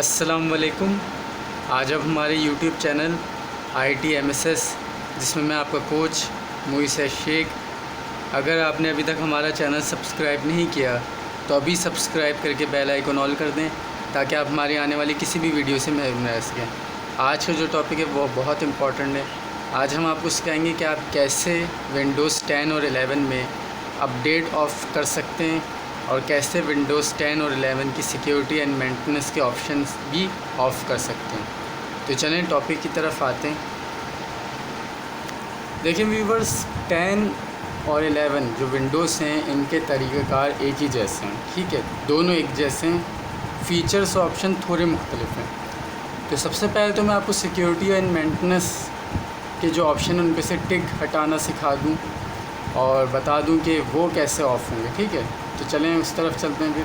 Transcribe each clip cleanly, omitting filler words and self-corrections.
अस्सलाम वालेकुम। आज अब हमारे YouTube चैनल IT MSS, जिसमें मैं आपका कोच मुइस शेख। अगर आपने अभी तक हमारा चैनल सब्सक्राइब नहीं किया तो अभी सब्सक्राइब करके बेल आइकन ऑल कर दें, ताकि आप हमारी आने वाली किसी भी वीडियो से महरूम रह सकें। आज का जो टॉपिक है वो बहुत इम्पॉर्टेंट है। आज हम आपको सिखाएंगे कि आप कैसे विंडोज़ 10 और 11 में अपडेट ऑफ कर सकते हैं और कैसे विंडोज़ 10 और 11 की सिक्योरिटी एंड मेंटेनेंस के ऑप्शंस भी ऑफ़ कर सकते हैं। तो चलें टॉपिक की तरफ आते हैं। देखिए व्यूवर्स, 10 और 11 जो विंडोज़ हैं इनके तरीक़ेकार एक ही जैसे हैं, ठीक है, दोनों एक जैसे हैं, फ़ीचर्स और ऑप्शन थोड़े मुख्तलिफ हैं। तो सबसे पहले तो मैं आपको सिक्योरिटी एंड मेंटेनेंस के जो ऑप्शन हैं उन पे से टिक हटाना सिखा दूँ और बता दूं कि वो कैसे ऑफ़ होंगे, ठीक है। तो चलें उस तरफ चलते हैं फिर।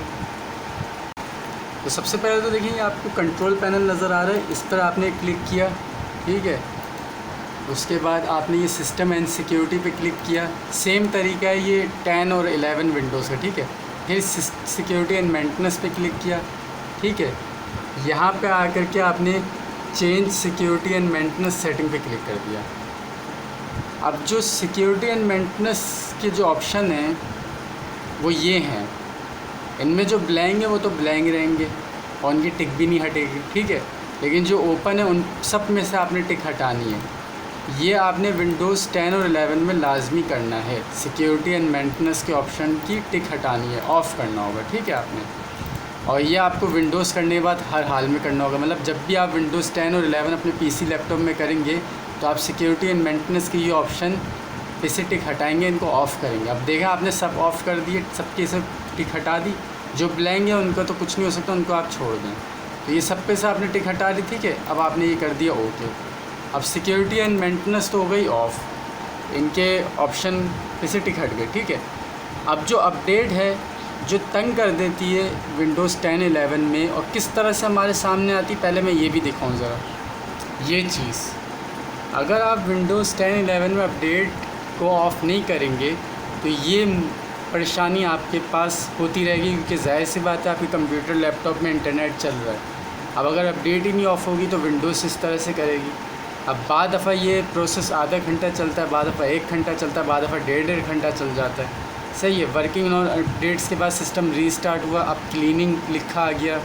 तो सबसे पहले तो देखिए आपको कंट्रोल पैनल नज़र आ रहा है, इस पर आपने क्लिक किया, ठीक है। उसके बाद आपने ये सिस्टम एंड सिक्योरिटी पे क्लिक किया। सेम तरीका है ये 10 और 11 विंडोज़ का, ठीक है। फिर सिक्योरिटी एंड मेंटेनेंस पे क्लिक किया, ठीक है। यहाँ पे आकर के आपने change security and maintenance setting पे क्लिक कर दिया। अब जो सिक्योरिटी एंड मेंटेनेंस के जो ऑप्शन हैं वो ये हैं, इनमें जो ब्लैंक है वो तो ब्लैंक रहेंगे और उनकी टिक भी नहीं हटेगी, ठीक है। लेकिन जो ओपन है उन सब में से आपने टिक हटानी है। ये आपने विंडोज़ 10 और 11 में लाजमी करना है। सिक्योरिटी एंड मेंटेनेंस के ऑप्शन की टिक हटानी है, ऑफ़ करना होगा, ठीक है आपने। और ये आपको विंडोज़ करने के बाद हर हाल में करना होगा। मतलब जब भी आप विंडोज़ 10 और 11 अपने PC लैपटॉप में करेंगे तो आप सिक्योरिटी एंड मेंटेनेंस की ये ऑप्शन इसे टिक हटाएंगे, इनको ऑफ़ करेंगे। अब देखा आपने सब ऑफ़ कर दिए, सबके सब टिक हटा दी। जो ब्लैंक है उनका तो कुछ नहीं हो सकता, उनको आप छोड़ दें। तो ये सब पे से आपने टिक हटा दी, ठीक है। अब आपने ये कर दिया ओके। अब सिक्योरिटी एंड मेंटेनेंस तो हो गई ऑफ़, इनके ऑप्शन पे से टिक हट गए, ठीक है। अब जो अपडेट है जो तंग कर देती है विंडोज़ 10 11 में और किस तरह से हमारे सामने आती, पहले मैं ये भी दिखाऊँ ज़रा। ये चीज़ अगर आप विंडोज़ 10 11 में अपडेट को ऑफ़ नहीं करेंगे तो ये परेशानी आपके पास होती रहेगी, क्योंकि ज़ाहिर सी बात है आपके कंप्यूटर लैपटॉप में इंटरनेट चल रहा है। अब अगर अपडेट ही नहीं ऑफ़ होगी तो विंडोज़ इस तरह से करेगी। अब बाद दफ़ा ये प्रोसेस आधा घंटा चलता है, बाद दफ़ा 1 घंटा चलता है, बाद दफ़ा डेढ़ घंटा चल जाता है, सही है। वर्किंग और अपडेट्स के बाद सिस्टम रीस्टार्ट हुआ, अब क्लीनिंग लिखा आ गया,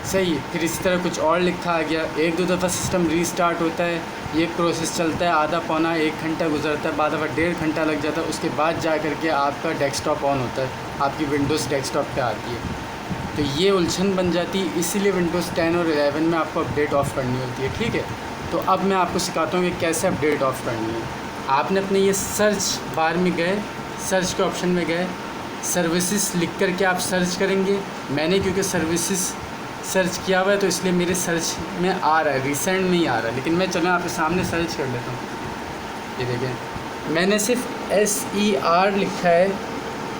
सही है। फिर इसी तरह कुछ और लिखा आ गया, 1-2 दफ़ा सिस्टम रीस्टार्ट होता है, ये प्रोसेस चलता है, आधा पौना 1 घंटा गुजरता है, बाद दफ़ा डेढ़ घंटा लग जाता है। उसके बाद जा कर के आपका डेस्कटॉप ऑन होता है, आपकी विंडोज़ डेस्कटॉप पे आती है। तो ये उलझन बन जाती है, इसीलिए विंडोज़ 10 और 11 में आपको अपडेट ऑफ़ करनी होती है, ठीक है। तो अब मैं आपको सिखाता हूँ कि कैसे अपडेट ऑफ़ करनी है। आपने अपने ये सर्च बार में गए, सर्च के ऑप्शन में गए, सर्विसेज लिख कर के आप सर्च करेंगे। मैंने क्योंकि सर्विसेज सर्च किया हुआ है तो इसलिए मेरे सर्च में आ रहा है, रिसेंट नहीं आ रहा है। लेकिन मैं चलो आपके सामने सर्च कर लेता हूँ। ये देखें, मैंने सिर्फ SER लिखा है,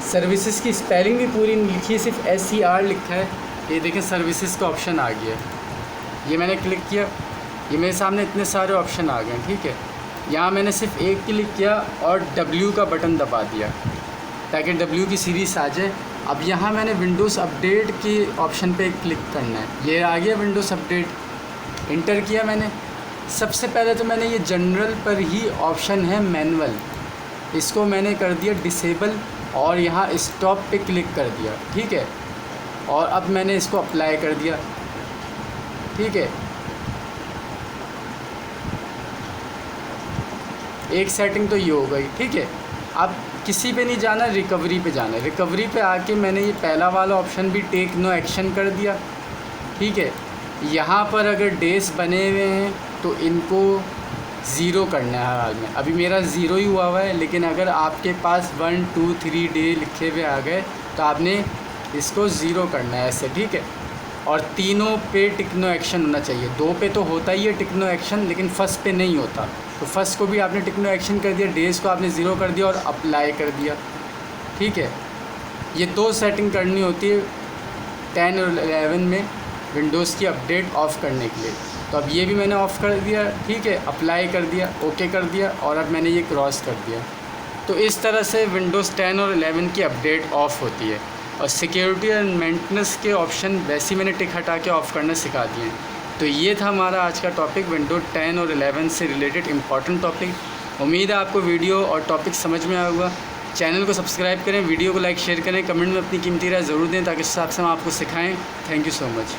सर्विसेज की स्पेलिंग भी पूरी नहीं लिखी है, सिर्फ SER लिखा है। ये देखें सर्विसेज का ऑप्शन आ गया, ये मैंने क्लिक किया, ये मेरे सामने इतने सारे ऑप्शन आ गए, ठीक है। यहाँ मैंने सिर्फ एक क्लिक किया और W का बटन दबा दिया ताकि W की सीरीज़ आ जाए। अब यहाँ मैंने विंडोज़ अपडेट के ऑप्शन पे क्लिक करना है, ये आ गया विंडोज़ अपडेट, इंटर किया मैंने। सबसे पहले तो मैंने ये जनरल पर ही ऑप्शन है मैनुअल, इसको मैंने कर दिया डिसेबल और यहाँ स्टॉप पे क्लिक कर दिया, ठीक है। और अब मैंने इसको अप्लाई कर दिया, ठीक है। एक सेटिंग तो ये हो गई, ठीक है। अब किसी पे नहीं जाना, रिकवरी पे जाना है। रिकवरी पे आके मैंने ये पहला वाला ऑप्शन भी टेक नो एक्शन कर दिया, ठीक है। यहाँ पर अगर डेज बने हुए हैं तो इनको ज़ीरो करना है हर हाल में। अभी मेरा ज़ीरो ही हुआ है, लेकिन अगर आपके पास 1 2 3 डे लिखे हुए आ गए तो आपने इसको ज़ीरो करना है ऐसे, ठीक है। और तीनों पे टिक नो एक्शन होना चाहिए। 2 पे तो होता ही है टिक नो एक्शन, लेकिन फर्स्ट पे नहीं होता। तो फर्स्ट को भी आपने टिक नो एक्शन कर दिया, डेज़ को आपने ज़ीरो कर दिया और अप्लाई कर दिया, ठीक है। ये 2 सेटिंग करनी होती है 10 और 11 में विंडोज़ की अपडेट ऑफ़ करने के लिए। तो अब ये भी मैंने ऑफ़ कर दिया, ठीक है, अप्लाई कर दिया, ओके कर दिया और अब मैंने ये क्रॉस कर दिया। तो इस तरह से विंडोज़ 10 और 11 की अपडेट ऑफ़ होती है। और सिक्योरिटी एंड मेंटेनेंस के ऑप्शन वैसे ही मैंने टिक हटा के ऑफ़ करना सिखा दिए हैं। तो ये था हमारा आज का टॉपिक, विंडो 10 और 11 से रिलेटेड इम्पॉर्टेंट टॉपिक। उम्मीद है आपको वीडियो और टॉपिक समझ में आया होगा। चैनल को सब्सक्राइब करें, वीडियो को लाइक शेयर करें, कमेंट में अपनी कीमती राय ज़रूर दें ताकि उस हिसाब से हम आपको सिखाएँ। Thank you so much.